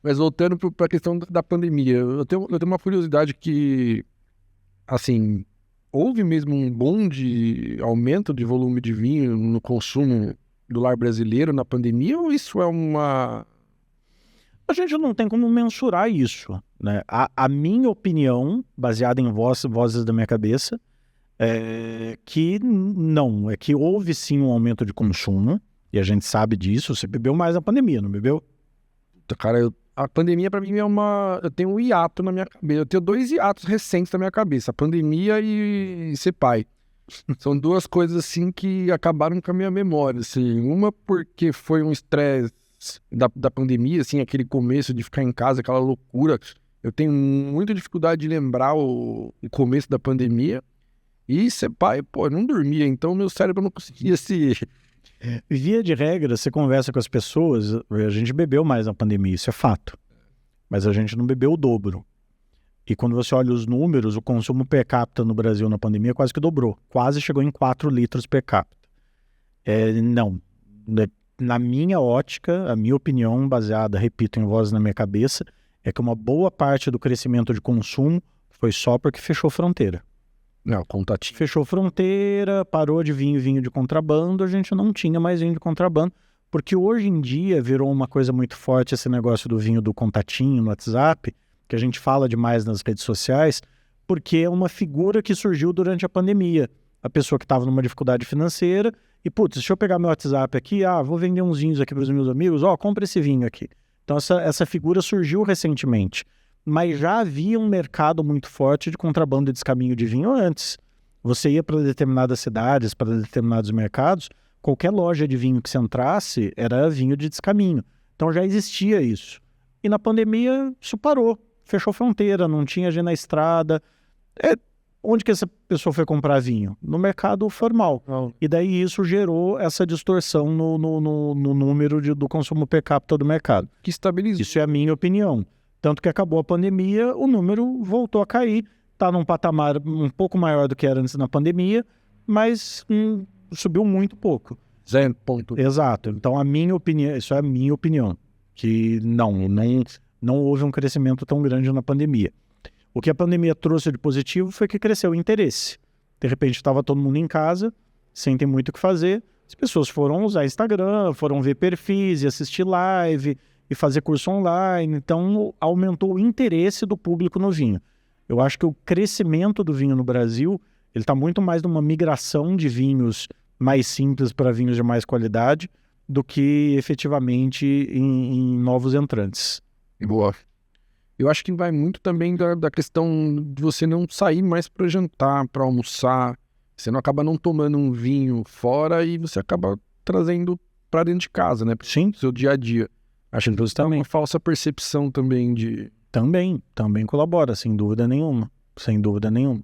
Mas voltando para a questão da pandemia, eu tenho uma curiosidade que, assim, houve mesmo um boom de aumento de volume de vinho no consumo do lar brasileiro na pandemia, ou isso é uma... A gente não tem como mensurar isso, né? A minha opinião, baseada em vozes da minha cabeça, é que não, é que houve sim um aumento de consumo, e a gente sabe disso. Você bebeu mais na pandemia, não bebeu? Cara, a pandemia para mim é uma... Eu tenho um hiato na minha cabeça. Eu tenho dois hiatos recentes na minha cabeça. A pandemia e ser pai. São duas coisas, assim, que acabaram com a minha memória, assim. Uma porque foi um estresse da pandemia, assim, aquele começo de ficar em casa, aquela loucura. Eu tenho muita dificuldade de lembrar o começo da pandemia. E ser pai, pô, eu não dormia, então meu cérebro não conseguia se... Via de regra, você conversa com as pessoas, a gente bebeu mais na pandemia, isso é fato. Mas a gente não bebeu o dobro. E quando você olha os números, o consumo per capita no Brasil na pandemia quase que dobrou. Quase chegou em 4 litros per capita. Não. Na minha ótica, a minha opinião, baseada, repito, em vozes na minha cabeça, é que uma boa parte do crescimento de consumo foi só porque fechou fronteira. Não, contatinho. Fechou fronteira, parou de vir vinho de contrabando, a gente não tinha mais vinho de contrabando, porque hoje em dia virou uma coisa muito forte esse negócio do vinho do contatinho no WhatsApp, que a gente fala demais nas redes sociais, porque é uma figura que surgiu durante a pandemia. A pessoa que estava numa dificuldade financeira e, putz, deixa eu pegar meu WhatsApp aqui, vou vender uns vinhos aqui para os meus amigos, compra esse vinho aqui. Então essa figura surgiu recentemente, mas já havia um mercado muito forte de contrabando e descaminho de vinho antes. Você ia para determinadas cidades, para determinados mercados, qualquer loja de vinho que você entrasse era vinho de descaminho. Então já existia isso. E na pandemia isso parou, fechou fronteira, não tinha gente na estrada. Onde que essa pessoa foi comprar vinho? No mercado formal. E daí isso gerou essa distorção no número do consumo per capita do mercado. Que estabilizou. Isso é a minha opinião. Tanto que acabou a pandemia, o número voltou a cair. Está num patamar um pouco maior do que era antes da pandemia, mas subiu muito pouco. 0 ponto. Exato. Então a minha opinião, isso é a minha opinião, que não houve um crescimento tão grande na pandemia. O que a pandemia trouxe de positivo foi que cresceu o interesse. De repente estava todo mundo em casa, sem ter muito o que fazer. As pessoas foram usar Instagram, foram ver perfis e assistir live e fazer curso online. Então aumentou o interesse do público no vinho. Eu acho que o crescimento do vinho no Brasil, ele está muito mais numa migração de vinhos mais simples para vinhos de mais qualidade do que efetivamente em novos entrantes. Boa. Eu acho que vai muito também da questão de você não sair mais para jantar, para almoçar. Você não acaba não tomando um vinho fora e você acaba trazendo para dentro de casa, né? Sim. Pro seu dia a dia. Acho que Justamente. é uma falsa percepção também de... Também colabora, sem dúvida nenhuma. Sem dúvida nenhuma.